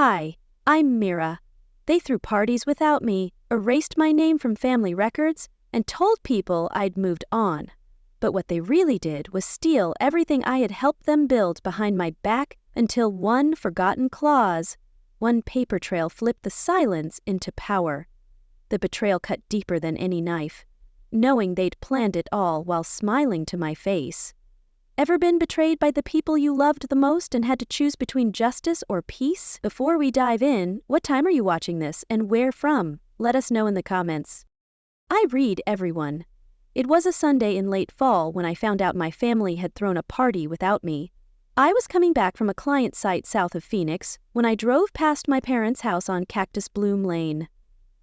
Hi, I'm Mira. They threw parties without me, erased my name from family records, and told people I'd moved on. But what they really did was steal everything I had helped them build behind my back until one forgotten clause, one paper trail flipped the silence into power. The betrayal cut deeper than any knife, knowing they'd planned it all while smiling to my face. Ever been betrayed by the people you loved the most and had to choose between justice or peace? Before we dive in, what time are you watching this and where from? Let us know in the comments. I read everyone. It was a Sunday in late fall when I found out my family had thrown a party without me. I was coming back from a client site south of Phoenix when I drove past my parents' house on Cactus Bloom Lane.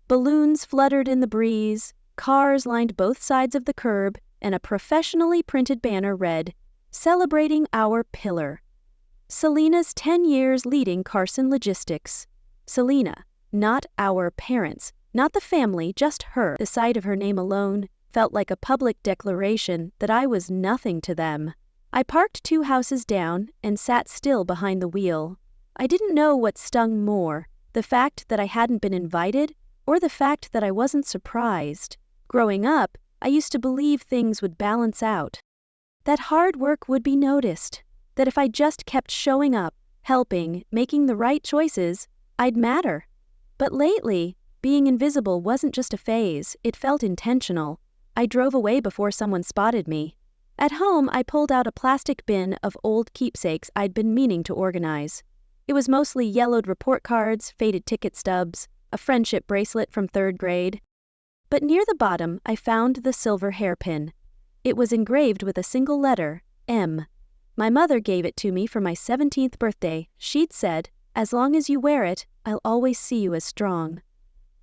Balloons fluttered in the breeze, cars lined both sides of the curb, and a professionally printed banner read, "Celebrating our pillar. Selena's 10 years leading Carson Logistics." Selena, not our parents, not the family, just her. The sight of her name alone felt like a public declaration that I was nothing to them. I parked 2 houses down and sat still behind the wheel. I didn't know what stung more, the fact that I hadn't been invited or the fact that I wasn't surprised. Growing up, I used to believe things would balance out, that hard work would be noticed, that if I just kept showing up, helping, making the right choices, I'd matter. But lately, being invisible wasn't just a phase, it felt intentional. I drove away before someone spotted me. At home, I pulled out a plastic bin of old keepsakes I'd been meaning to organize. It was mostly yellowed report cards, faded ticket stubs, a friendship bracelet from 3rd grade. But near the bottom, I found the silver hairpin. It was engraved with a single letter, M. My mother gave it to me for my 17th birthday. She'd said, "As long as you wear it, I'll always see you as strong."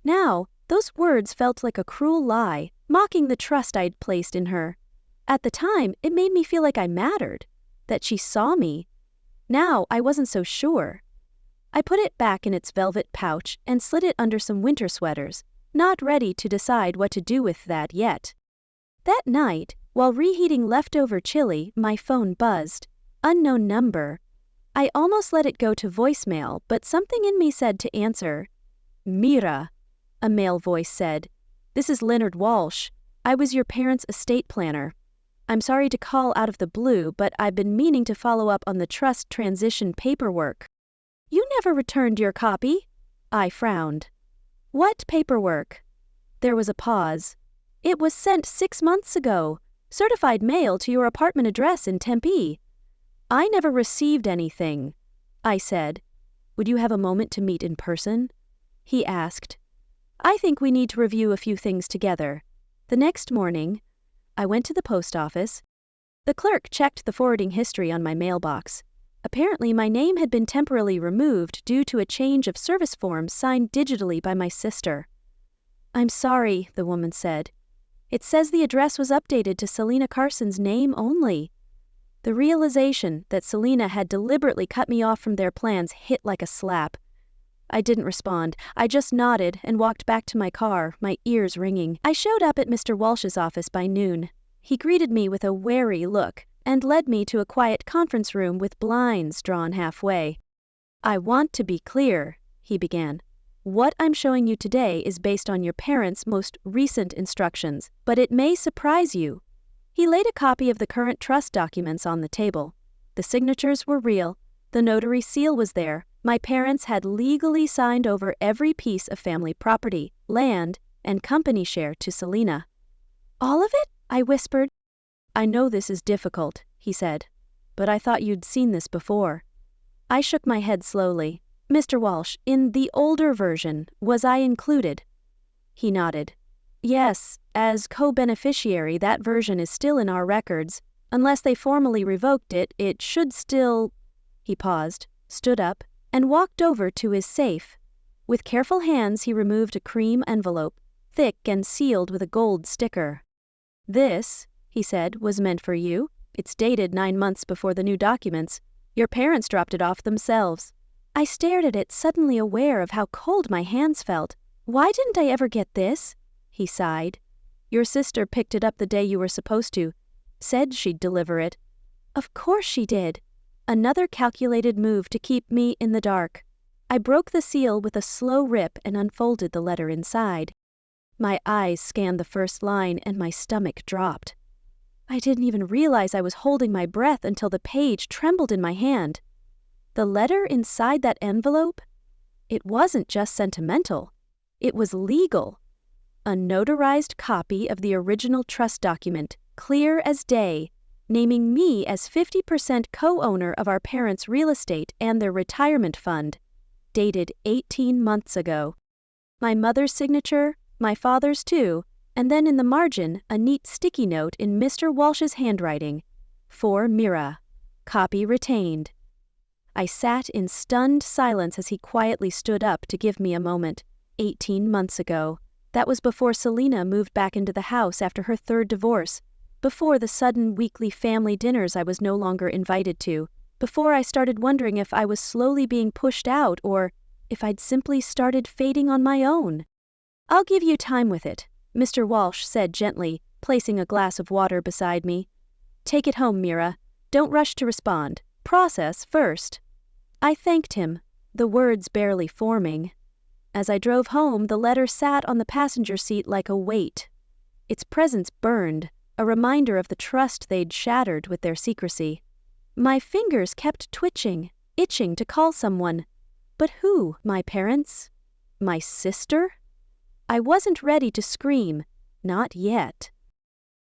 Now, those words felt like a cruel lie, mocking the trust I'd placed in her. At the time, it made me feel like I mattered, that she saw me. Now, I wasn't so sure. I put it back in its velvet pouch and slid it under some winter sweaters, not ready to decide what to do with that yet. That night, while reheating leftover chili, my phone buzzed. Unknown number. I almost let it go to voicemail, but something in me said to answer. "Mira," a male voice said. "This is Leonard Walsh. I was your parents' estate planner. I'm sorry to call out of the blue, but I've been meaning to follow up on the trust transition paperwork." "You never returned your copy?" I frowned. "What paperwork?" There was a pause. "It was sent 6 months ago. Certified mail to your apartment address in Tempe." "I never received anything," I said. "Would you have a moment to meet in person?" He asked. "I think we need to review a few things together." The next morning, I went to the post office. The clerk checked the forwarding history on my mailbox. Apparently, my name had been temporarily removed due to a change of service forms signed digitally by my sister. "I'm sorry," the woman said. "It says the address was updated to Selena Carson's name only." The realization that Selena had deliberately cut me off from their plans hit like a slap. I didn't respond. I just nodded and walked back to my car, my ears ringing. I showed up at Mr. Walsh's office by noon. He greeted me with a wary look and led me to a quiet conference room with blinds drawn halfway. "I want to be clear," he began. "What I'm showing you today is based on your parents' most recent instructions, but it may surprise you." He laid a copy of the current trust documents on the table. The signatures were real. The notary seal was there. My parents had legally signed over every piece of family property, land, and company share to Selena. "All of it?" I whispered. "I know this is difficult," he said, "but I thought you'd seen this before." I shook my head slowly. "Mr. Walsh, in the older version, was I included?" He nodded. "Yes, as co-beneficiary, that version is still in our records. Unless they formally revoked it, it should still..." He paused, stood up, and walked over to his safe. With careful hands, he removed a cream envelope, thick and sealed with a gold sticker. "This," he said, "was meant for you. It's dated 9 months before the new documents. Your parents dropped it off themselves." I stared at it, suddenly aware of how cold my hands felt. "Why didn't I ever get this?" He sighed. "Your sister picked it up the day you were supposed to. Said she'd deliver it." "Of course she did." Another calculated move to keep me in the dark. I broke the seal with a slow rip and unfolded the letter inside. My eyes scanned the first line and my stomach dropped. I didn't even realize I was holding my breath until the page trembled in my hand. The letter inside that envelope? It wasn't just sentimental. It was legal. A notarized copy of the original trust document, clear as day, naming me as 50% co-owner of our parents' real estate and their retirement fund, dated 18 months ago. My mother's signature, my father's too, and then in the margin, a neat sticky note in Mr. Walsh's handwriting. For Mira. Copy retained. I sat in stunned silence as he quietly stood up to give me a moment. 18 months ago. That was before Selena moved back into the house after her third divorce, before the sudden weekly family dinners I was no longer invited to, before I started wondering if I was slowly being pushed out or if I'd simply started fading on my own. "I'll give you time with it," Mr. Walsh said gently, placing a glass of water beside me. "Take it home, Mira. Don't rush to respond. Process first." I thanked him, the words barely forming. As I drove home, the letter sat on the passenger seat like a weight. Its presence burned, a reminder of the trust they'd shattered with their secrecy. My fingers kept twitching, itching to call someone. But who? My parents? My sister? I wasn't ready to scream. Not yet.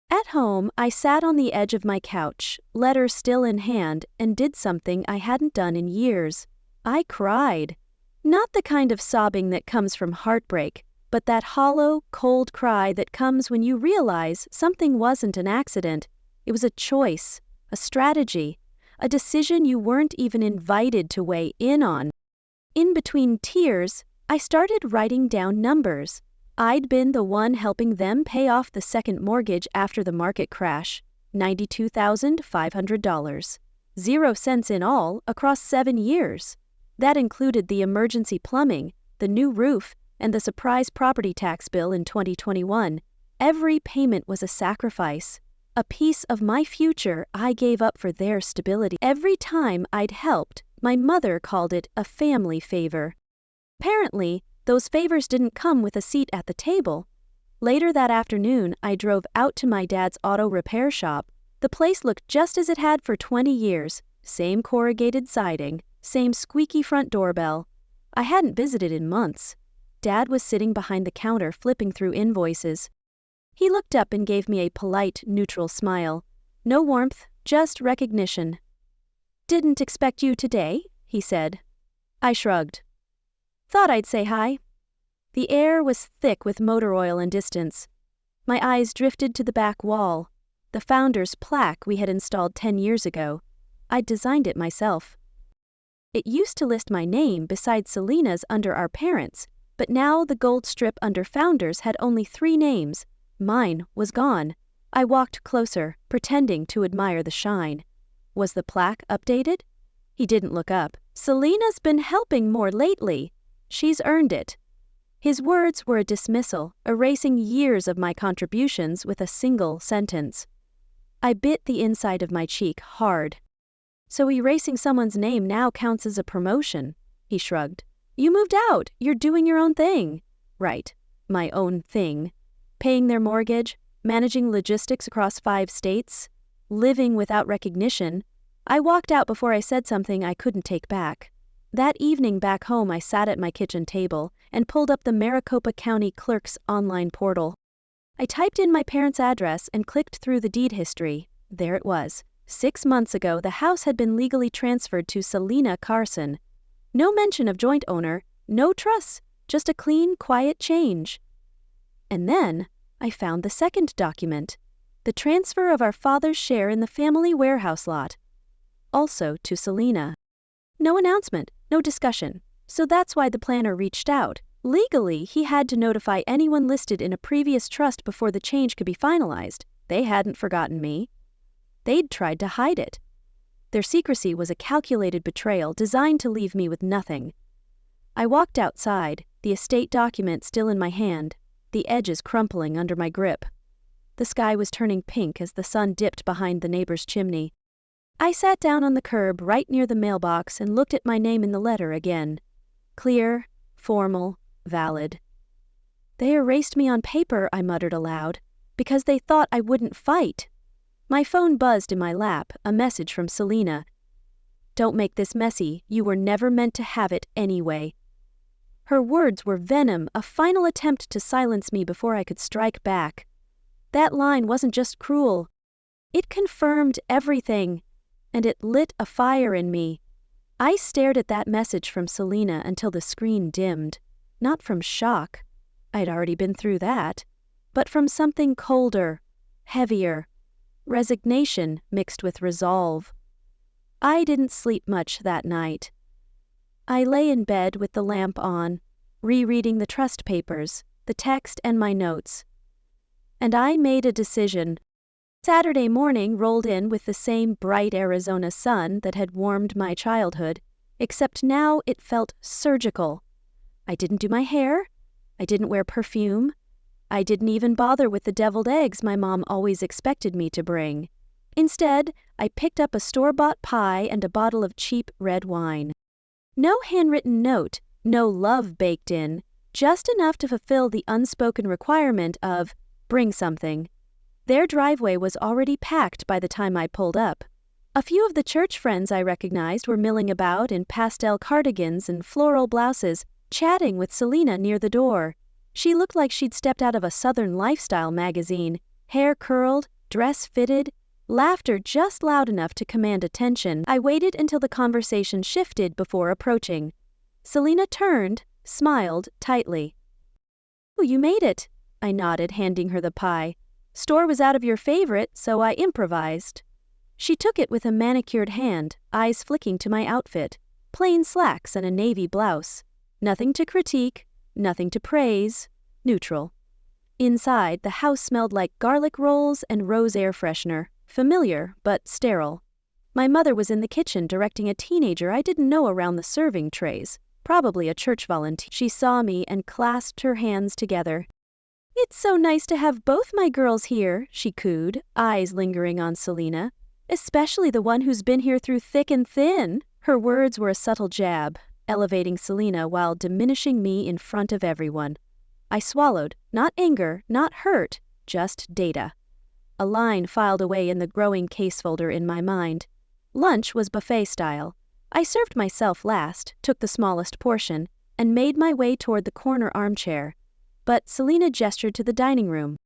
At home, I sat on the edge of my couch, letter still in hand, and did something I hadn't done in years. I cried. Not the kind of sobbing that comes from heartbreak, but that hollow, cold cry that comes when you realize something wasn't an accident. It was a choice, a strategy, a decision you weren't even invited to weigh in on. In between tears, I started writing down numbers. I'd been the one helping them pay off the second mortgage after the market crash, $92,500. 0 cents in all across 7 years. That included the emergency plumbing, the new roof, and the surprise property tax bill in 2021. Every payment was a sacrifice. A piece of my future I gave up for their stability. Every time I'd helped, my mother called it a family favor. Apparently, those favors didn't come with a seat at the table. Later that afternoon, I drove out to my dad's auto repair shop. The place looked just as it had for 20 years. Same corrugated siding, same squeaky front doorbell. I hadn't visited in months. Dad was sitting behind the counter flipping through invoices. He looked up and gave me a polite, neutral smile. No warmth, just recognition. "Didn't expect you today," he said. I shrugged. "Thought I'd say hi." The air was thick with motor oil and distance. My eyes drifted to the back wall, the founder's plaque we had installed 10 years ago. I'd designed it myself. It used to list my name beside Selena's under our parents, but now the gold strip under founders had only 3 names. Mine was gone. I walked closer, pretending to admire the shine. Was the plaque updated? He didn't look up. "Selena's been helping more lately. She's earned it." His words were a dismissal, erasing years of my contributions with a single sentence. I bit the inside of my cheek hard. "So erasing someone's name now counts as a promotion," he shrugged. "You moved out. You're doing your own thing." Right, my own thing. Paying their mortgage, managing logistics across 5 states, living without recognition. I walked out before I said something I couldn't take back. That evening back home, I sat at my kitchen table and pulled up the Maricopa County Clerk's online portal. I typed in my parents' address and clicked through the deed history. There it was. 6 months ago, the house had been legally transferred to Selena Carson. No mention of joint owner, no trusts, just a clean, quiet change. And then I found the second document, the transfer of our father's share in the family warehouse lot, also to Selena. No announcement, no discussion. So that's why the planner reached out. Legally, he had to notify anyone listed in a previous trust before the change could be finalized. They hadn't forgotten me. They'd tried to hide it. Their secrecy was a calculated betrayal designed to leave me with nothing. I walked outside, the estate document still in my hand, the edges crumpling under my grip. The sky was turning pink as the sun dipped behind the neighbor's chimney. I sat down on the curb right near the mailbox and looked at my name in the letter again. Clear, formal, valid. They erased me on paper, I muttered aloud, because they thought I wouldn't fight. My phone buzzed in my lap, a message from Selena. Don't make this messy, you were never meant to have it anyway. Her words were venom, a final attempt to silence me before I could strike back. That line wasn't just cruel. It confirmed everything, and it lit a fire in me. I stared at that message from Selena until the screen dimmed, not from shock. I'd already been through that, but from something colder, heavier, resignation mixed with resolve. I didn't sleep much that night. I lay in bed with the lamp on, rereading the trust papers, the text and my notes. And I made a decision. Saturday morning rolled in with the same bright Arizona sun that had warmed my childhood, except now it felt surgical. I didn't do my hair. I didn't wear perfume. I didn't even bother with the deviled eggs my mom always expected me to bring. Instead, I picked up a store-bought pie and a bottle of cheap red wine. No handwritten note, no love baked in, just enough to fulfill the unspoken requirement of, bring something. Their driveway was already packed by the time I pulled up. A few of the church friends I recognized were milling about in pastel cardigans and floral blouses, chatting with Selena near the door. She looked like she'd stepped out of a Southern lifestyle magazine, hair curled, dress fitted, laughter just loud enough to command attention. I waited until the conversation shifted before approaching. Selena turned, smiled tightly. "Oh, you made it," I nodded, handing her the pie. "Store was out of your favorite, so I improvised." She took it with a manicured hand, eyes flicking to my outfit. Plain slacks and a navy blouse. Nothing to critique, nothing to praise, neutral. Inside, the house smelled like garlic rolls and rose air freshener, familiar but sterile. My mother was in the kitchen directing a teenager I didn't know around the serving trays, probably a church volunteer. She saw me and clasped her hands together. "It's so nice to have both my girls here," she cooed, eyes lingering on Selena. "Especially the one who's been here through thick and thin." Her words were a subtle jab, elevating Selena while diminishing me in front of everyone. I swallowed, not anger, not hurt, just data. A line filed away in the growing case folder in my mind. Lunch was buffet style. I served myself last, took the smallest portion, and made my way toward the corner armchair. But Selena gestured to the dining room.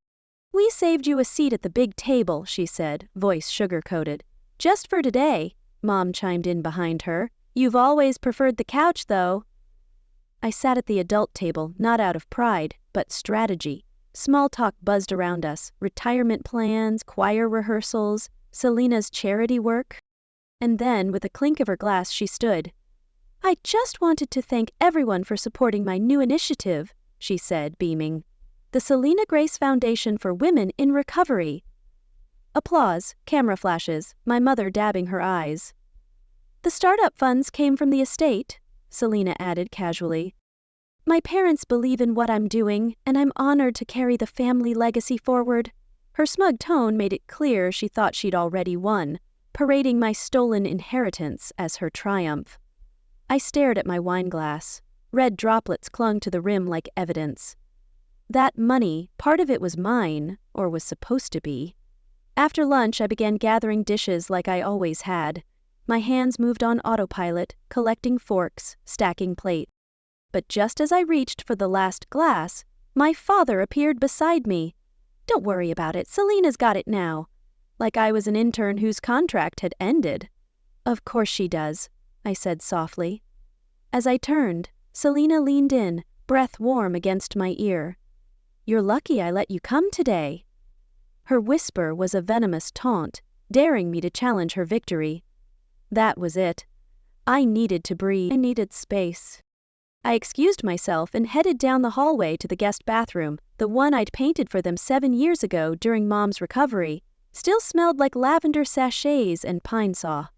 "We saved you a seat at the big table," she said, voice sugar-coated. "Just for today," Mom chimed in behind her. "You've always preferred the couch, though." I sat at the adult table, not out of pride, but strategy. Small talk buzzed around us, retirement plans, choir rehearsals, Selena's charity work. And then, with a clink of her glass, she stood. "I just wanted to thank everyone for supporting my new initiative," she said, beaming. "The Selena Grace Foundation for Women in Recovery." Applause, camera flashes, my mother dabbing her eyes. "The startup funds came from the estate," Selena added casually. "My parents believe in what I'm doing, and I'm honored to carry the family legacy forward." Her smug tone made it clear she thought she'd already won, parading my stolen inheritance as her triumph. I stared at my wine glass. Red droplets clung to the rim like evidence. That money, part of it was mine, or was supposed to be. After lunch, I began gathering dishes like I always had. My hands moved on autopilot, collecting forks, stacking plates. But just as I reached for the last glass, my father appeared beside me. "Don't worry about it, Selena's got it now." Like I was an intern whose contract had ended. "Of course she does," I said softly. As I turned, Selena leaned in, breath warm against my ear. "You're lucky I let you come today." Her whisper was a venomous taunt, daring me to challenge her victory. That was it. I needed to breathe. I needed space. I excused myself and headed down the hallway to the guest bathroom, the one I'd painted for them 7 years ago during Mom's recovery. Still smelled like lavender sachets and pine saw.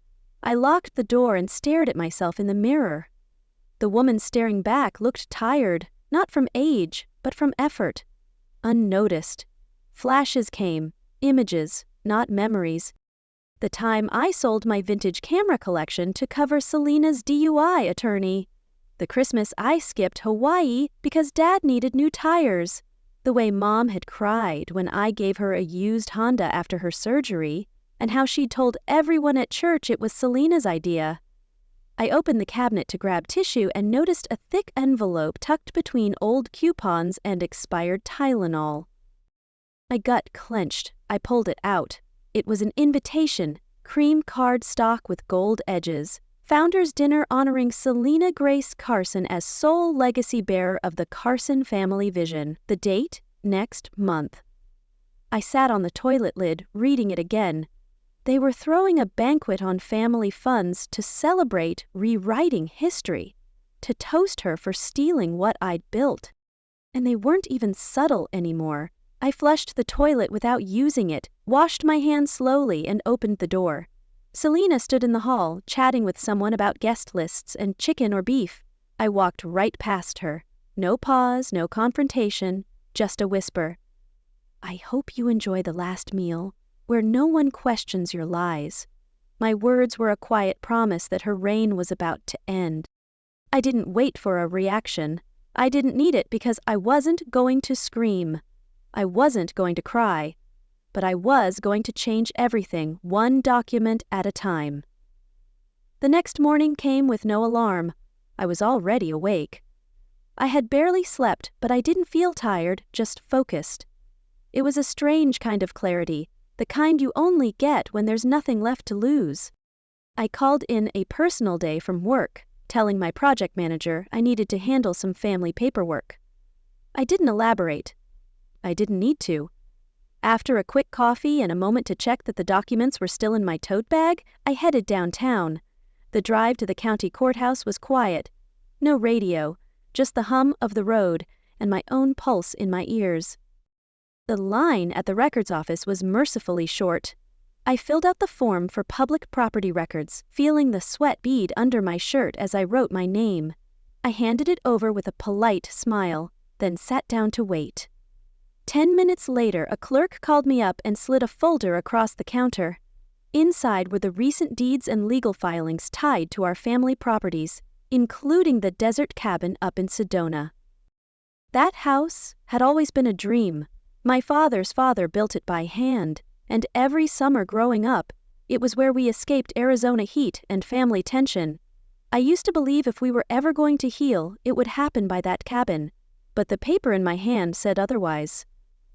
I locked the door and stared at myself in the mirror. The woman staring back looked tired, not from age, but from effort. Unnoticed. Flashes came, images, not memories. The time I sold my vintage camera collection to cover Selena's DUI attorney. The Christmas I skipped Hawaii because Dad needed new tires. The way Mom had cried when I gave her a used Honda after her surgery, and how she'd told everyone at church it was Selena's idea. I opened the cabinet to grab tissue and noticed a thick envelope tucked between old coupons and expired Tylenol. My gut clenched. I pulled it out. It was an invitation, cream card stock with gold edges. Founders Dinner honoring Selena Grace Carson as sole legacy bearer of the Carson family vision. The date? Next month. I sat on the toilet lid, reading it again. They were throwing a banquet on family funds to celebrate rewriting history, to toast her for stealing what I'd built. And they weren't even subtle anymore. I flushed the toilet without using it, washed my hands slowly, and opened the door. Selena stood in the hall, chatting with someone about guest lists and chicken or beef. I walked right past her. No pause, no confrontation, just a whisper. I hope you enjoy the last meal, where no one questions your lies. My words were a quiet promise that her reign was about to end. I didn't wait for a reaction. I didn't need it because I wasn't going to scream. I wasn't going to cry. But I was going to change everything, one document at a time. The next morning came with no alarm. I was already awake. I had barely slept, but I didn't feel tired, just focused. It was a strange kind of clarity, the kind you only get when there's nothing left to lose. I called in a personal day from work, telling my project manager I needed to handle some family paperwork. I didn't elaborate. I didn't need to. After a quick coffee and a moment to check that the documents were still in my tote bag, I headed downtown. The drive to the county courthouse was quiet. No radio, just the hum of the road and my own pulse in my ears. The line at the records office was mercifully short. I filled out the form for public property records, feeling the sweat bead under my shirt as I wrote my name. I handed it over with a polite smile, then sat down to wait. 10 minutes later, a clerk called me up and slid a folder across the counter. Inside were the recent deeds and legal filings tied to our family properties, including the desert cabin up in Sedona. That house had always been a dream. My father's father built it by hand, and every summer growing up, it was where we escaped Arizona heat and family tension. I used to believe if we were ever going to heal, it would happen by that cabin, but the paper in my hand said otherwise.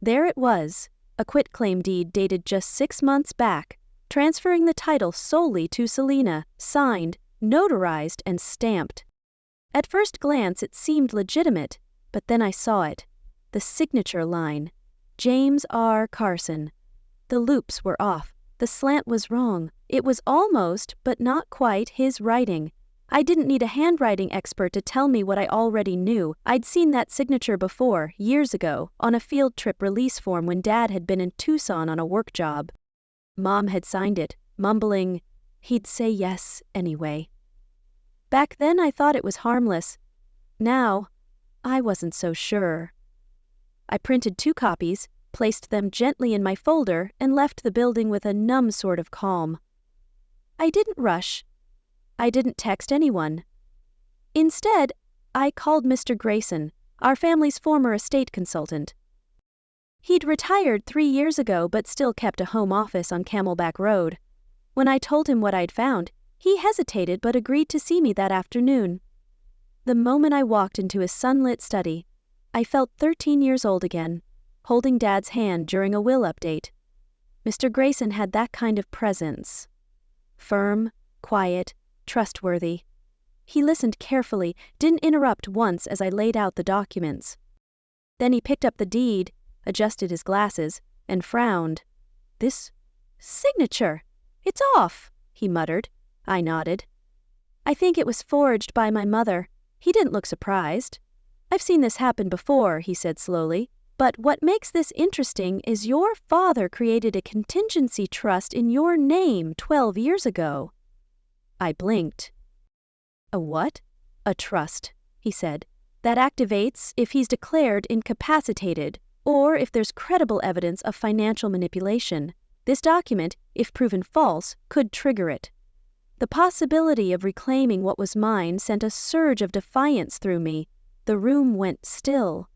There it was, a quitclaim deed dated just 6 months back, transferring the title solely to Selena, signed, notarized, and stamped. At first glance it seemed legitimate, but then I saw it. The signature line, James R. Carson. The loops were off, the slant was wrong. It was almost, but not quite, his writing. I didn't need a handwriting expert to tell me what I already knew. I'd seen that signature before, years ago, on a field trip release form when Dad had been in Tucson on a work job. Mom had signed it, mumbling, he'd say yes anyway. Back then I thought it was harmless. Now, I wasn't so sure. I printed 2 copies, placed them gently in my folder, and left the building with a numb sort of calm. I didn't rush. I didn't text anyone. Instead, I called Mr. Grayson, our family's former estate consultant. He'd retired 3 years ago but still kept a home office on Camelback Road. When I told him what I'd found, he hesitated but agreed to see me that afternoon. The moment I walked into his sunlit study, I felt 13 years old again, holding Dad's hand during a will update. Mr. Grayson had that kind of presence. Firm, quiet, trustworthy. He listened carefully, didn't interrupt once as I laid out the documents. Then he picked up the deed, adjusted his glasses, and frowned. This signature! It's off, he muttered. I nodded. I think it was forged by my mother. He didn't look surprised. I've seen this happen before, he said slowly. But what makes this interesting is your father created a contingency trust in your name 12 years ago. I blinked. A what? A trust, he said. That activates if he's declared incapacitated or if there's credible evidence of financial manipulation. This document, if proven false, could trigger it. The possibility of reclaiming what was mine sent a surge of defiance through me. The room went still.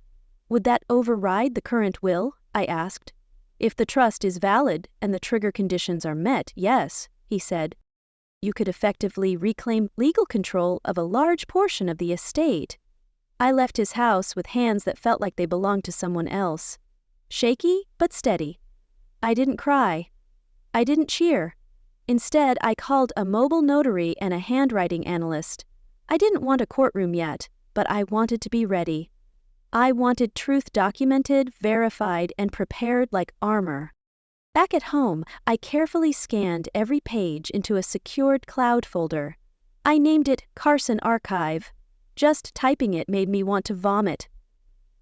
Would that override the current will? I asked. If the trust is valid and the trigger conditions are met, yes, he said. You could effectively reclaim legal control of a large portion of the estate. I left his house with hands that felt like they belonged to someone else. Shaky, but steady. I didn't cry. I didn't cheer. Instead, I called a mobile notary and a handwriting analyst. I didn't want a courtroom yet, but I wanted to be ready. I wanted truth documented, verified, and prepared like armor. Back at home, I carefully scanned every page into a secured cloud folder. I named it Carson Archive. Just typing it made me want to vomit.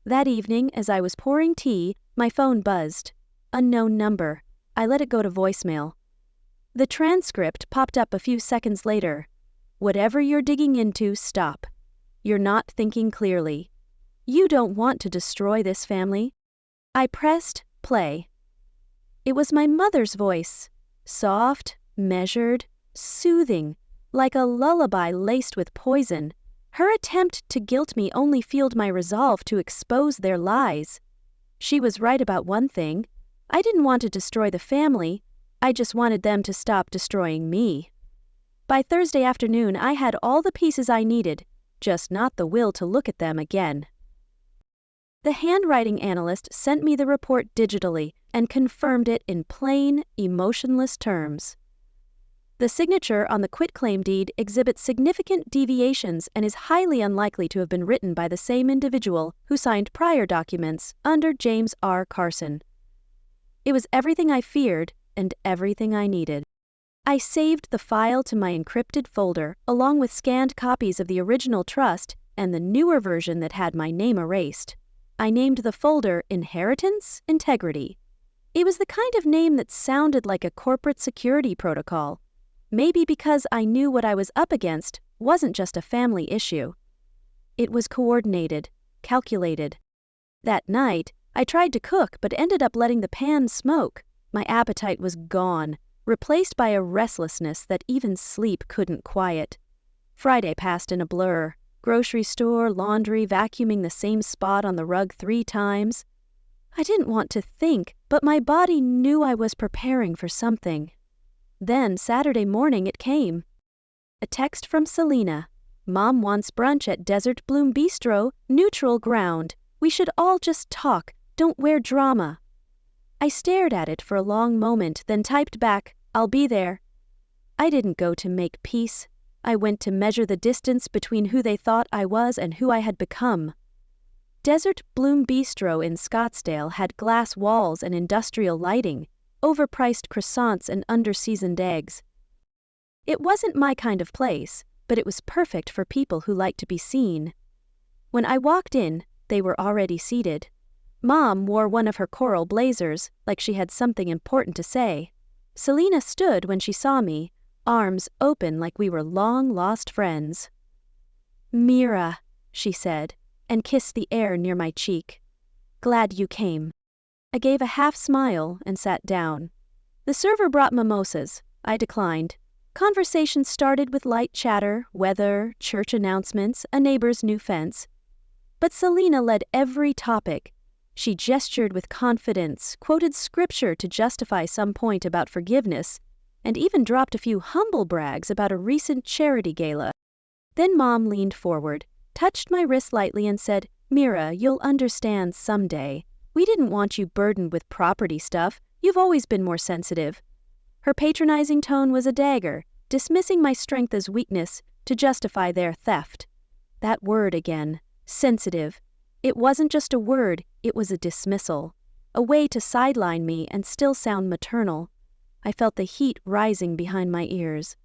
That evening, as I was pouring tea, my phone buzzed. Unknown number. I let it go to voicemail. The transcript popped up a few seconds later. Whatever you're digging into, stop. You're not thinking clearly. You don't want to destroy this family. I pressed play. It was my mother's voice. Soft, measured, soothing, like a lullaby laced with poison. Her attempt to guilt me only fueled my resolve to expose their lies. She was right about one thing. I didn't want to destroy the family. I just wanted them to stop destroying me. By Thursday afternoon, I had all the pieces I needed, just not the will to look at them again. The handwriting analyst sent me the report digitally and confirmed it in plain, emotionless terms. The signature on the quitclaim deed exhibits significant deviations and is highly unlikely to have been written by the same individual who signed prior documents under James R. Carson. It was everything I feared and everything I needed. I saved the file to my encrypted folder along with scanned copies of the original trust and the newer version that had my name erased. I named the folder Inheritance Integrity. It was the kind of name that sounded like a corporate security protocol. Maybe because I knew what I was up against wasn't just a family issue. It was coordinated, calculated. That night, I tried to cook but ended up letting the pan smoke. My appetite was gone, replaced by a restlessness that even sleep couldn't quiet. Friday passed in a blur. Grocery store, laundry, vacuuming the same spot on the rug 3 times. I didn't want to think, but my body knew I was preparing for something. Then, Saturday morning, it came. A text from Selena. Mom wants brunch at Desert Bloom Bistro, neutral ground. We should all just talk, don't wear drama. I stared at it for a long moment, then typed back, I'll be there. I didn't go to make peace. I went to measure the distance between who they thought I was and who I had become. Desert Bloom Bistro in Scottsdale had glass walls and industrial lighting, overpriced croissants and under-seasoned eggs. It wasn't my kind of place, but it was perfect for people who liked to be seen. When I walked in, they were already seated. Mom wore one of her coral blazers, like she had something important to say. Selena stood when she saw me, arms open like we were long-lost friends. "Mira," she said, and kissed the air near my cheek. "Glad you came." I gave a half-smile and sat down. The server brought mimosas. I declined. Conversation started with light chatter, weather, church announcements, a neighbor's new fence. But Selena led every topic. She gestured with confidence, quoted scripture to justify some point about forgiveness, and even dropped a few humble brags about a recent charity gala. Then Mom leaned forward, touched my wrist lightly and said, "Mira, you'll understand someday. We didn't want you burdened with property stuff. You've always been more sensitive." Her patronizing tone was a dagger, dismissing my strength as weakness to justify their theft. That word again, sensitive. It wasn't just a word, it was a dismissal, a way to sideline me and still sound maternal. I felt the heat rising behind my ears.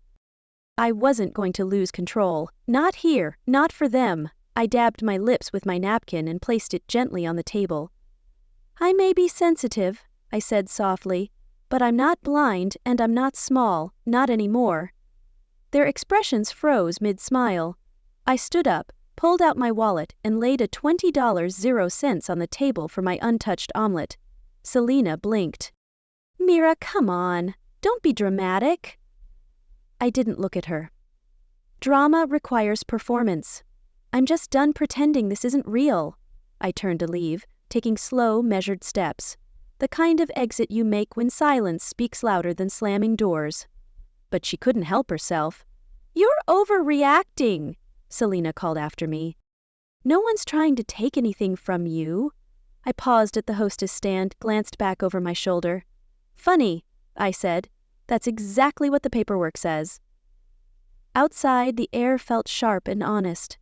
I wasn't going to lose control. Not here, not for them. I dabbed my lips with my napkin and placed it gently on the table. "I may be sensitive," I said softly, "but I'm not blind and I'm not small, not anymore." Their expressions froze mid-smile. I stood up, pulled out my wallet, and laid a $20.00 on the table for my untouched omelet. Selena blinked. "Mira, come on. Don't be dramatic." I didn't look at her. Drama requires performance. I'm just done pretending this isn't real. I turned to leave, taking slow, measured steps. The kind of exit you make when silence speaks louder than slamming doors. But she couldn't help herself. "You're overreacting," Selena called after me. "No one's trying to take anything from you." I paused at the hostess stand, glanced back over my shoulder. "Funny," I said. "That's exactly what the paperwork says." Outside, the air felt sharp and honest.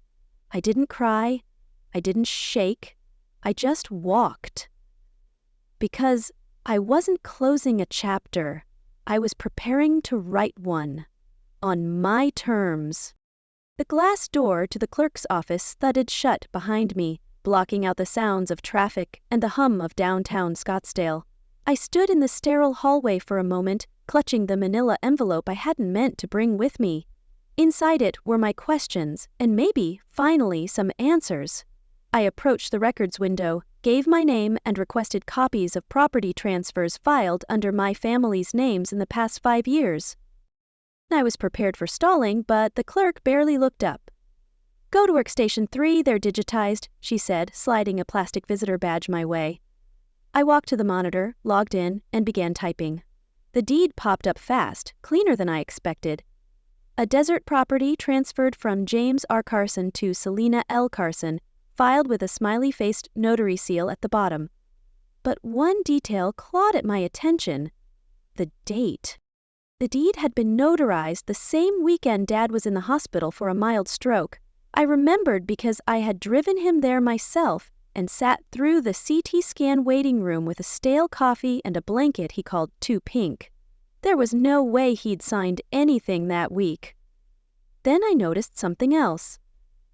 I didn't cry. I didn't shake. I just walked. Because I wasn't closing a chapter. I was preparing to write one. On my terms. The glass door to the clerk's office thudded shut behind me, blocking out the sounds of traffic and the hum of downtown Scottsdale. I stood in the sterile hallway for a moment, clutching the manila envelope I hadn't meant to bring with me. Inside it were my questions, and maybe, finally, some answers. I approached the records window, gave my name, and requested copies of property transfers filed under my family's names in the past 5 years. I was prepared for stalling, but the clerk barely looked up. "Go to workstation 3, they're digitized," she said, sliding a plastic visitor badge my way. I walked to the monitor, logged in, and began typing. The deed popped up fast, cleaner than I expected. A desert property transferred from James R. Carson to Selena L. Carson, filed with a smiley-faced notary seal at the bottom. But one detail clawed at my attention: the date. The deed had been notarized the same weekend Dad was in the hospital for a mild stroke. I remembered because I had driven him there myself and sat through the CT scan waiting room with a stale coffee and a blanket he called too pink. There was no way he'd signed anything that week. Then I noticed something else.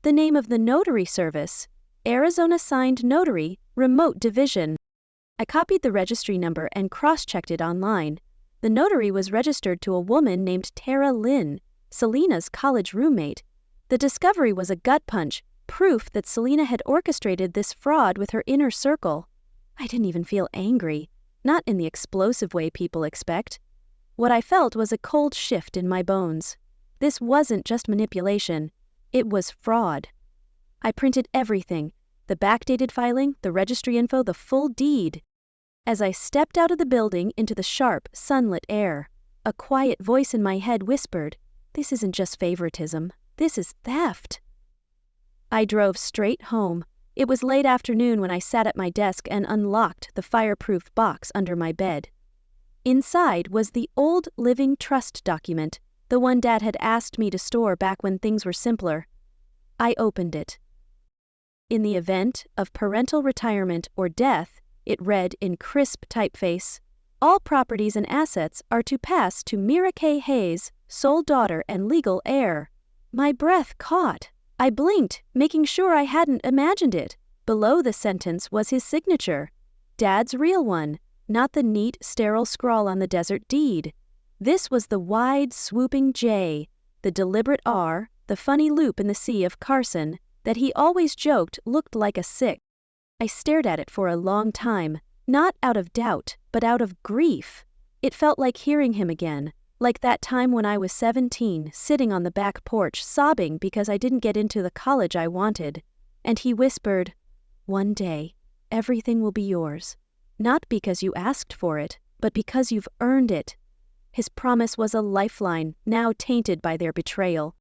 The name of the notary service: Arizona Signed Notary, Remote Division. I copied the registry number and cross-checked it online. The notary was registered to a woman named Tara Lynn, Selena's college roommate. The discovery was a gut punch, proof that Selena had orchestrated this fraud with her inner circle. I didn't even feel angry, not in the explosive way people expect. What I felt was a cold shift in my bones. This wasn't just manipulation, it was fraud. I printed everything: the backdated filing, the registry info, the full deed. As I stepped out of the building into the sharp, sunlit air, a quiet voice in my head whispered, "This isn't just favoritism, this is theft." I drove straight home. It was late afternoon when I sat at my desk and unlocked the fireproof box under my bed. Inside was the old living trust document, the one Dad had asked me to store back when things were simpler. I opened it. In the event of parental retirement or death, it read in crisp typeface, "All properties and assets are to pass to Mira K. Hayes, sole daughter and legal heir." My breath caught. I blinked, making sure I hadn't imagined it. Below the sentence was his signature. Dad's real one, not the neat, sterile scrawl on the desert deed. This was the wide, swooping J, the deliberate R, the funny loop in the C of Carson, that he always joked looked like a 6. I stared at it for a long time, not out of doubt, but out of grief. It felt like hearing him again, like that time when I was 17, sitting on the back porch, sobbing because I didn't get into the college I wanted. And he whispered, "One day, everything will be yours. Not because you asked for it, but because you've earned it." His promise was a lifeline, now tainted by their betrayal.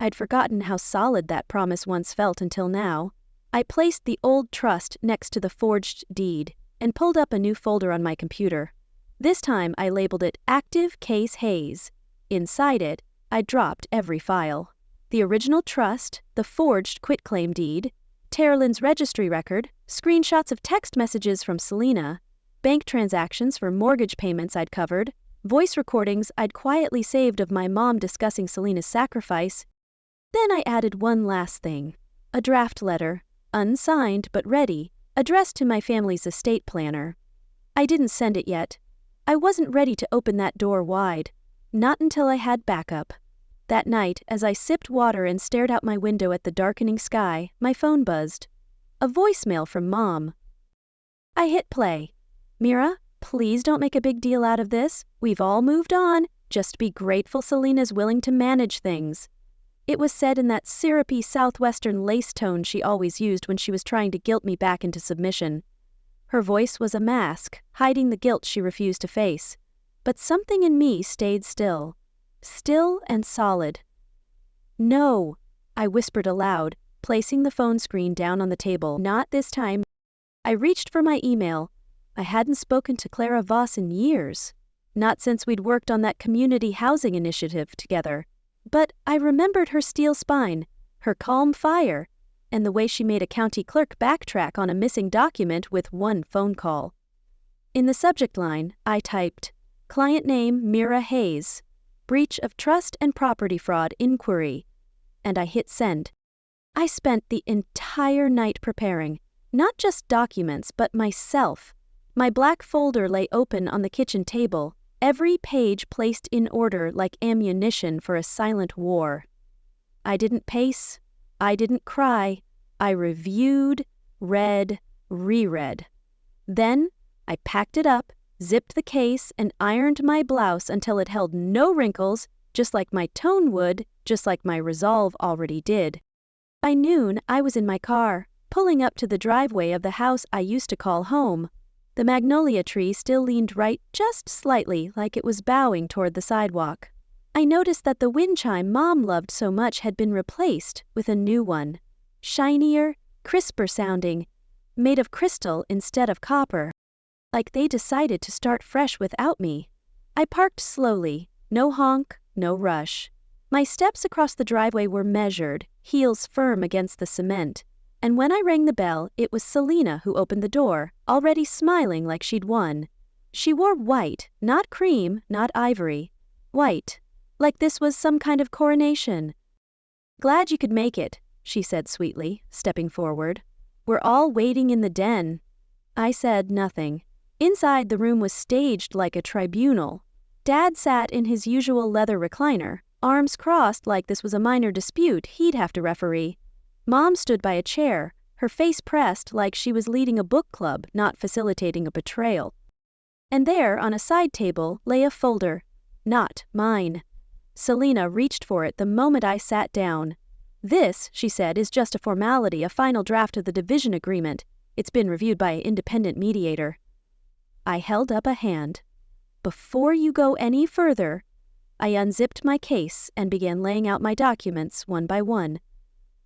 I'd forgotten how solid that promise once felt until now. I placed the old trust next to the forged deed and pulled up a new folder on my computer. This time I labeled it Active Case Hayes. Inside it, I dropped every file. The original trust, the forged quitclaim deed, Tara-Lynn's registry record, screenshots of text messages from Selena, bank transactions for mortgage payments I'd covered, voice recordings I'd quietly saved of my mom discussing Selena's sacrifice. Then I added one last thing, a draft letter, unsigned but ready, addressed to my family's estate planner. I didn't send it yet. I wasn't ready to open that door wide, not until I had backup. That night, as I sipped water and stared out my window at the darkening sky, my phone buzzed. A voicemail from Mom. I hit play. "Mira, please don't make a big deal out of this. We've all moved on. Just be grateful Selena's willing to manage things. It was said in that syrupy southwestern lace tone she always used when she was trying to guilt me back into submission. Her voice was a mask, hiding the guilt she refused to face. But something in me stayed still. Still and solid. "No," I whispered aloud, placing the phone screen down on the table. "Not this time." I reached for my email. I hadn't spoken to Clara Voss in years. Not since we'd worked on that community housing initiative together. But I remembered her steel spine, her calm fire, and the way she made a county clerk backtrack on a missing document with one phone call. In the subject line, I typed, "Client name Mira Hayes, breach of trust and property fraud inquiry," and I hit send. I spent the entire night preparing, not just documents, but myself. My black folder lay open on the kitchen table, every page placed in order like ammunition for a silent war. I didn't pace, I didn't cry, I reviewed, read, reread. Then I packed it up, zipped the case, and ironed my blouse until it held no wrinkles, just like my tone would, just like my resolve already did. By noon, I was in my car, pulling up to the driveway of the house I used to call home. The magnolia tree still leaned right just slightly, like it was bowing toward the sidewalk. I noticed that the wind chime Mom loved so much had been replaced with a new one. Shinier, crisper sounding, made of crystal instead of copper. Like they decided to start fresh without me. I parked slowly, no honk, no rush. My steps across the driveway were measured, heels firm against the cement. And when I rang the bell, it was Selena who opened the door, already smiling like she'd won. She wore white, not cream, not ivory. White, like this was some kind of coronation. "Glad you could make it," she said sweetly, stepping forward. "We're all waiting in the den." I said nothing. Inside, the room was staged like a tribunal. Dad sat in his usual leather recliner, arms crossed like this was a minor dispute he'd have to referee. Mom stood by a chair, her face pressed like she was leading a book club, not facilitating a betrayal. And there, on a side table, lay a folder. Not mine. Selena reached for it the moment I sat down. "This," she said, "is just a formality, a final draft of the division agreement. It's been reviewed by an independent mediator." I held up a hand. "Before you go any further," I unzipped my case and began laying out my documents one by one.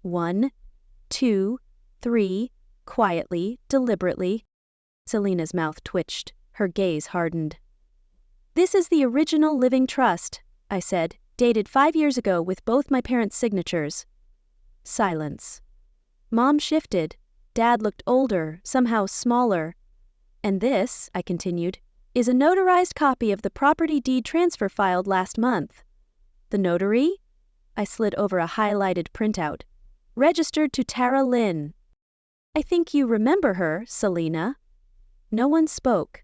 1, 2, 3, quietly, deliberately. Selena's mouth twitched, her gaze hardened. "This is the original living trust," I said, "dated 5 years ago with both my parents' signatures." Silence. Mom shifted. Dad looked older, somehow smaller. "And this," I continued, "is a notarized copy of the property deed transfer filed last month." "The notary?" I slid over a highlighted printout. "Registered to Tara Lynn." "I think you remember her, Selena." No one spoke.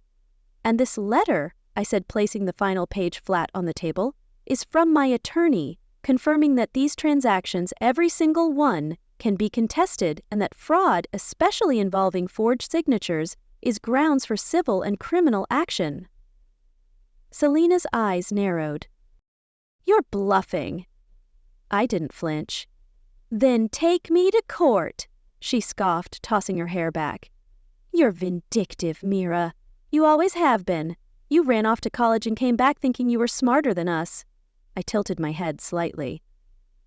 "And this letter," I said, placing the final page flat on the table, "is from my attorney, confirming that these transactions, every single one, can be contested and that fraud, especially involving forged signatures, is grounds for civil and criminal action." Selena's eyes narrowed. "You're bluffing." I didn't flinch. "Then take me to court," she scoffed, tossing her hair back. "You're vindictive, Mira. You always have been. You ran off to college and came back thinking you were smarter than us." I tilted my head slightly.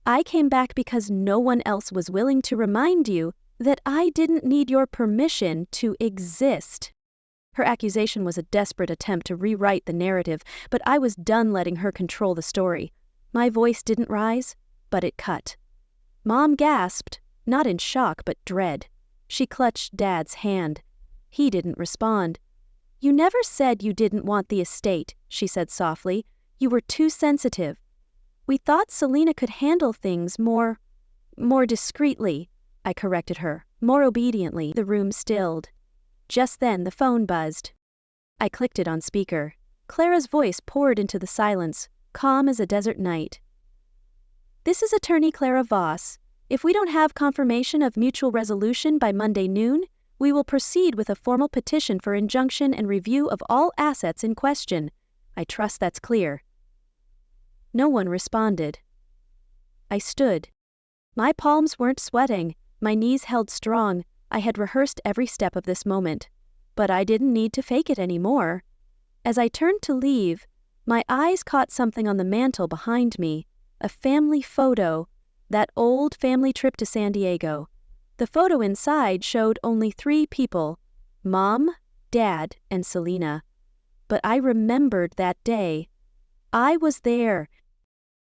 "I came back because no one else was willing to remind you that I didn't need your permission to exist." Her accusation was a desperate attempt to rewrite the narrative, but I was done letting her control the story. My voice didn't rise, but it cut. Mom gasped, not in shock but dread. She clutched Dad's hand. He didn't respond. "You never said you didn't want the estate," she said softly. "You were too sensitive. We thought Selena could handle things more discreetly," I corrected her, more obediently. The room stilled. Just then the phone buzzed. I clicked it on speaker. Clara's voice poured into the silence, calm as a desert night. "This is Attorney Clara Voss. If we don't have confirmation of mutual resolution by Monday noon, we will proceed with a formal petition for injunction and review of all assets in question. I trust that's clear." No one responded. I stood. My palms weren't sweating, my knees held strong. I had rehearsed every step of this moment. But I didn't need to fake it anymore. As I turned to leave, my eyes caught something on the mantel behind me, a family photo, that old family trip to San Diego. The photo inside showed only 3 people, Mom, Dad, and Selena. But I remembered that day. I was there.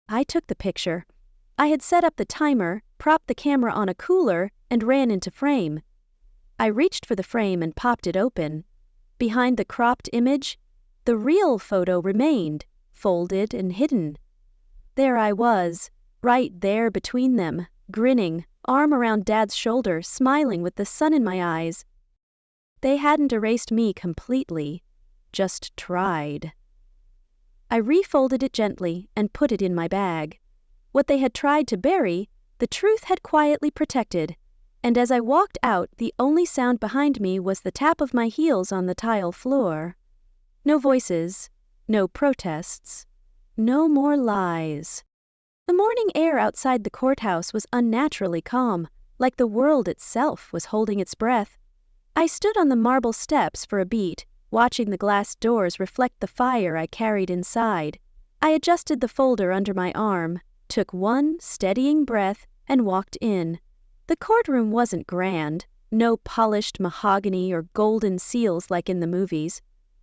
I took the picture. I had set up the timer, propped the camera on a cooler, and ran into frame. I reached for the frame and popped it open. Behind the cropped image, the real photo remained, folded and hidden. There I was, right there between them, grinning, arm around Dad's shoulder, smiling with the sun in my eyes. They hadn't erased me completely, just tried. I refolded it gently and put it in my bag. What they had tried to bury, the truth had quietly protected, and as I walked out, the only sound behind me was the tap of my heels on the tile floor. No voices, no protests, no more lies. The morning air outside the courthouse was unnaturally calm, like the world itself was holding its breath. I stood on the marble steps for a beat, watching the glass doors reflect the fire I carried inside. I adjusted the folder under my arm, took one steadying breath, and walked in. The courtroom wasn't grand, no polished mahogany or golden seals like in the movies.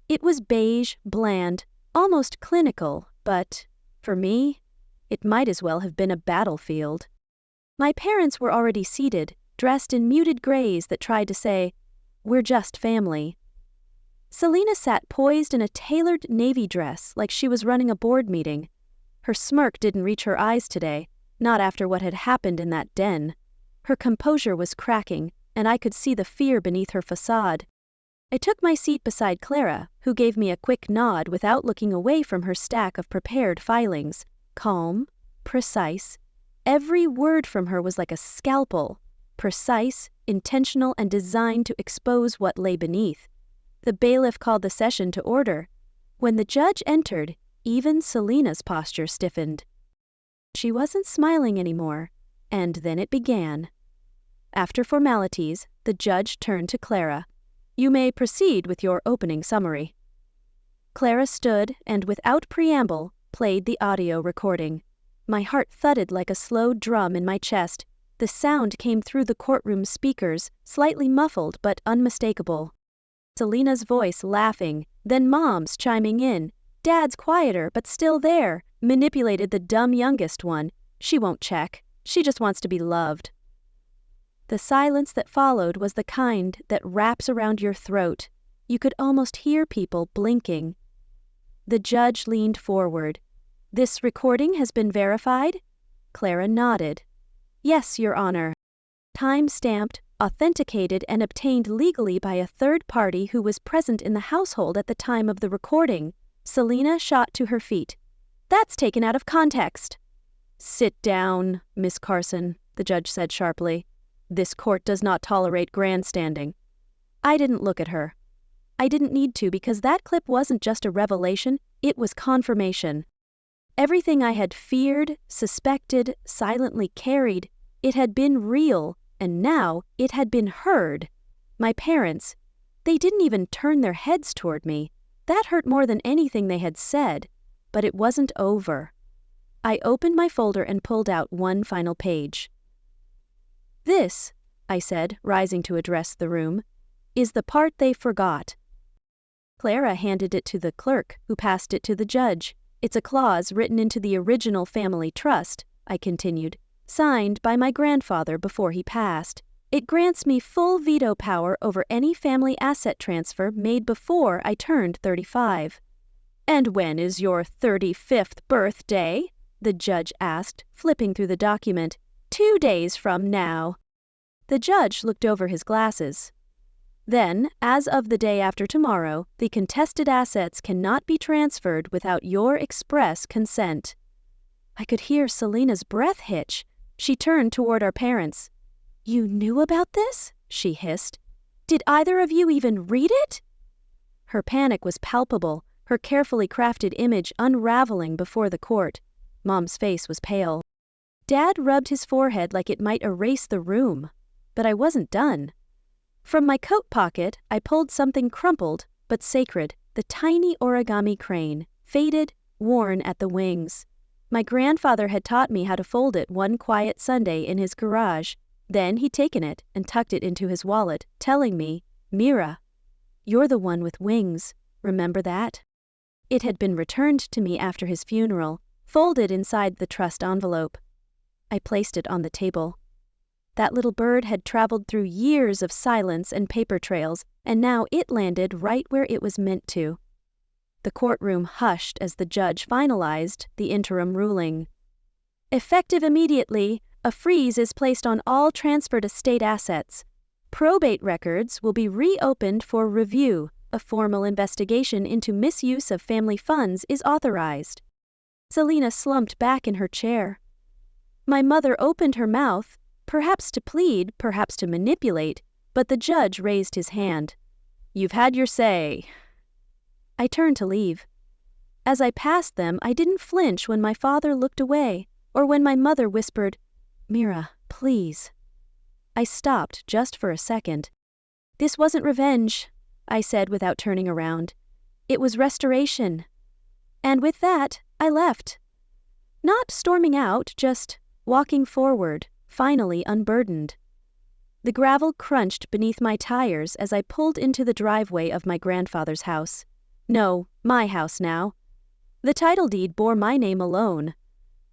It was beige, bland, almost clinical, but, for me, it might as well have been a battlefield. My parents were already seated, dressed in muted grays that tried to say, "We're just family." Selena sat poised in a tailored navy dress like she was running a board meeting. Her smirk didn't reach her eyes today, not after what had happened in that den. Her composure was cracking, and I could see the fear beneath her facade. I took my seat beside Clara, who gave me a quick nod without looking away from her stack of prepared filings. Calm, precise. Every word from her was like a scalpel. Precise, intentional, and designed to expose what lay beneath. The bailiff called the session to order. When the judge entered, even Selena's posture stiffened. She wasn't smiling anymore, and then it began. After formalities, the judge turned to Clara. "You may proceed with your opening summary." Clara stood and, without preamble, played the audio recording. My heart thudded like a slow drum in my chest. The sound came through the courtroom speakers, slightly muffled but unmistakable. Selena's voice laughing, then Mom's chiming in. Dad's quieter but still there, manipulated the dumb youngest one. She won't check. She just wants to be loved. The silence that followed was the kind that wraps around your throat. You could almost hear people blinking. The judge leaned forward. "This recording has been verified?" Clara nodded. "Yes, Your Honor." Time-stamped, authenticated, and obtained legally by a third party who was present in the household at the time of the recording. Selena shot to her feet. "That's taken out of context." "Sit down, Miss Carson," the judge said sharply. "This court does not tolerate grandstanding." I didn't look at her. I didn't need to, because that clip wasn't just a revelation, it was confirmation. Everything I had feared, suspected, silently carried, it had been real, and now it had been heard. My parents, they didn't even turn their heads toward me. That hurt more than anything they had said, but it wasn't over. I opened my folder and pulled out one final page. "This," I said, rising to address the room, "is the part they forgot." Clara handed it to the clerk, who passed it to the judge. "It's a clause written into the original family trust," I continued, "signed by my grandfather before he passed. It grants me full veto power over any family asset transfer made before I turned 35. "And when is your 35th birthday?" the judge asked, flipping through the document. 2 days from now." The judge looked over his glasses. "Then, as of the day after tomorrow, the contested assets cannot be transferred without your express consent." I could hear Selena's breath hitch. She turned toward our parents. "You knew about this?" she hissed. "Did either of you even read it?" Her panic was palpable, her carefully crafted image unraveling before the court. Mom's face was pale. Dad rubbed his forehead like it might erase the room. But I wasn't done. From my coat pocket, I pulled something crumpled but sacred, the tiny origami crane, faded, worn at the wings. My grandfather had taught me how to fold it one quiet Sunday in his garage. Then he'd taken it and tucked it into his wallet, telling me, "Mira, you're the one with wings. Remember that?" It had been returned to me after his funeral, folded inside the trust envelope. I placed it on the table. That little bird had traveled through years of silence and paper trails, and now it landed right where it was meant to. The courtroom hushed as the judge finalized the interim ruling. Effective immediately, a freeze is placed on all transferred estate assets. Probate records will be reopened for review. A formal investigation into misuse of family funds is authorized. Selena slumped back in her chair. My mother opened her mouth, perhaps to plead, perhaps to manipulate, but the judge raised his hand. "You've had your say." I turned to leave. As I passed them, I didn't flinch when my father looked away, or when my mother whispered, "Mira, please." I stopped just for a second. "This wasn't revenge," I said without turning around. "It was restoration." And with that, I left. Not storming out, just walking forward, finally unburdened. The gravel crunched beneath my tires as I pulled into the driveway of my grandfather's house. No, my house now. The title deed bore my name alone.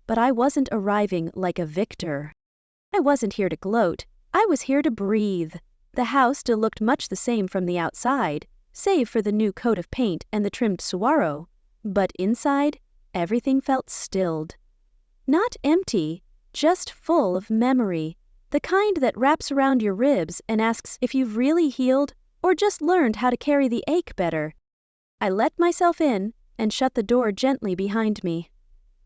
But I wasn't arriving like a victor. I wasn't here to gloat. I was here to breathe. The house still looked much the same from the outside, save for the new coat of paint and the trimmed saguaro. But inside, everything felt stilled. Not empty, just full of memory, the kind that wraps around your ribs and asks if you've really healed or just learned how to carry the ache better. I let myself in and shut the door gently behind me.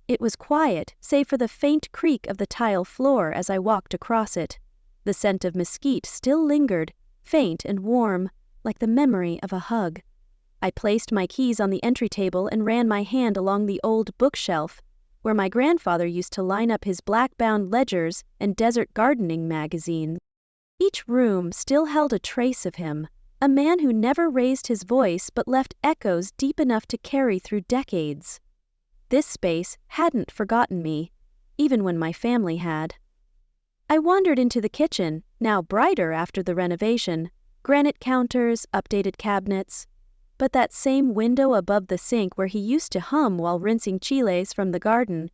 It was quiet, save for the faint creak of the tile floor as I walked across it. The scent of mesquite still lingered, faint and warm, like the memory of a hug. I placed my keys on the entry table and ran my hand along the old bookshelf, where my grandfather used to line up his black-bound ledgers and desert gardening magazines. Each room still held a trace of him, a man who never raised his voice but left echoes deep enough to carry through decades. This space hadn't forgotten me, even when my family had. I wandered into the kitchen, now brighter after the renovation, granite counters, updated cabinets. But that same window above the sink where he used to hum while rinsing chiles from the garden.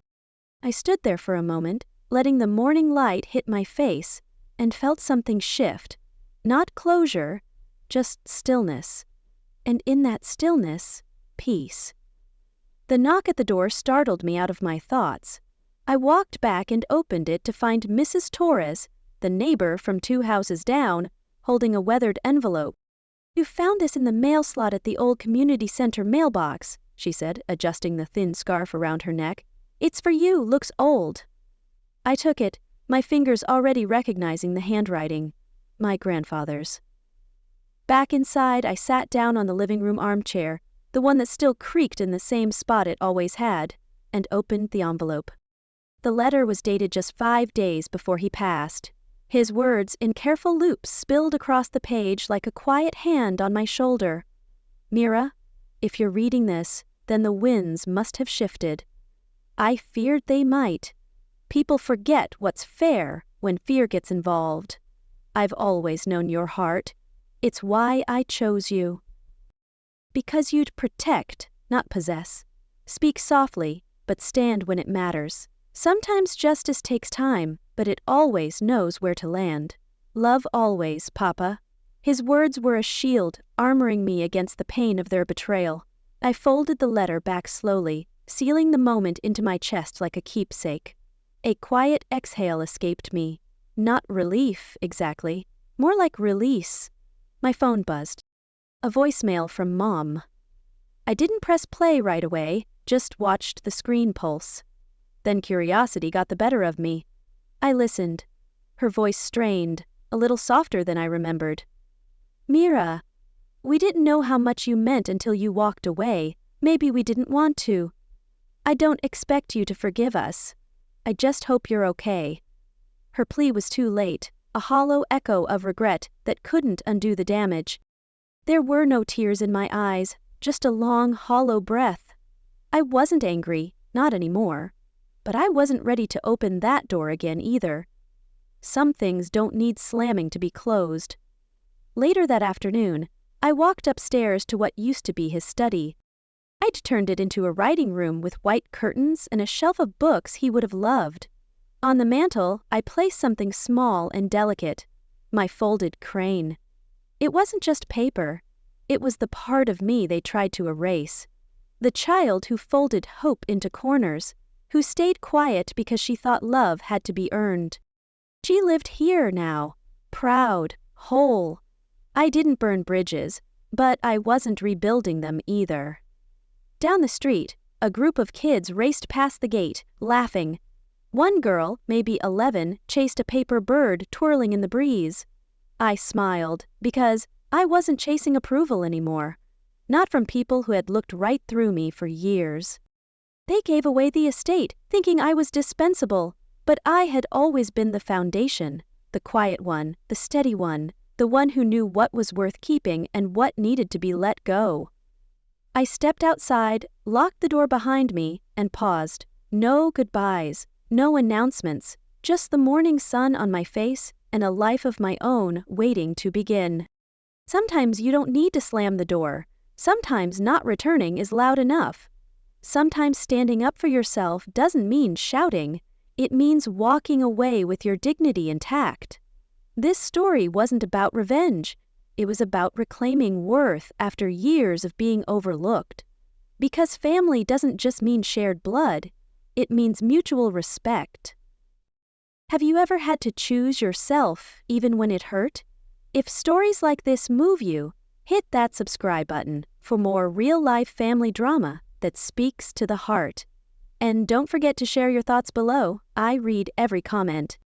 I stood there for a moment, letting the morning light hit my face, and felt something shift. Not closure, just stillness. And in that stillness, peace. The knock at the door startled me out of my thoughts. I walked back and opened it to find Mrs. Torres, the neighbor from 2 houses down, holding a weathered envelope. "You found this in the mail slot at the old community center mailbox," she said, adjusting the thin scarf around her neck. "It's for you, looks old." I took it, my fingers already recognizing the handwriting. My grandfather's. Back inside, I sat down on the living room armchair, the one that still creaked in the same spot it always had, and opened the envelope. The letter was dated just 5 days before he passed. His words, in careful loops, spilled across the page like a quiet hand on my shoulder. "Mira, if you're reading this, then the winds must have shifted. I feared they might. People forget what's fair when fear gets involved. I've always known your heart. It's why I chose you. Because you'd protect, not possess. Speak softly, but stand when it matters. Sometimes justice takes time, but it always knows where to land. Love always, Papa." His words were a shield, armoring me against the pain of their betrayal. I folded the letter back slowly, sealing the moment into my chest like a keepsake. A quiet exhale escaped me. Not relief, exactly. More like release. My phone buzzed. A voicemail from Mom. I didn't press play right away, just watched the screen pulse. Then curiosity got the better of me. I listened. Her voice strained, a little softer than I remembered. "Mira, we didn't know how much you meant until you walked away. Maybe we didn't want to." I don't expect you to forgive us. I just hope you're okay." Her plea was too late, a hollow echo of regret that couldn't undo the damage. There were no tears in my eyes, just a long, hollow breath. I wasn't angry, not anymore. But I wasn't ready to open that door again either. Some things don't need slamming to be closed. Later that afternoon, I walked upstairs to what used to be his study. I'd turned it into a writing room with white curtains and a shelf of books he would have loved. On the mantel, I placed something small and delicate, my folded crane. It wasn't just paper. It was the part of me they tried to erase. The child who folded hope into corners, who stayed quiet because she thought love had to be earned. She lived here now, proud, whole. I didn't burn bridges, but I wasn't rebuilding them either. Down the street, a group of kids raced past the gate, laughing. One girl, maybe 11, chased a paper bird twirling in the breeze. I smiled, because I wasn't chasing approval anymore. Not from people who had looked right through me for years. They gave away the estate, thinking I was dispensable, but I had always been the foundation, the quiet one, the steady one, the one who knew what was worth keeping and what needed to be let go. I stepped outside, locked the door behind me, and paused. No goodbyes, no announcements, just the morning sun on my face and a life of my own waiting to begin. Sometimes you don't need to slam the door. Sometimes not returning is loud enough. Sometimes standing up for yourself doesn't mean shouting. It means walking away with your dignity intact. This story wasn't about revenge. It was about reclaiming worth after years of being overlooked. Because family doesn't just mean shared blood. It means mutual respect. Have you ever had to choose yourself even when it hurt? If stories like this move you, hit that subscribe button for more real-life family drama that speaks to the heart. And don't forget to share your thoughts below. I read every comment.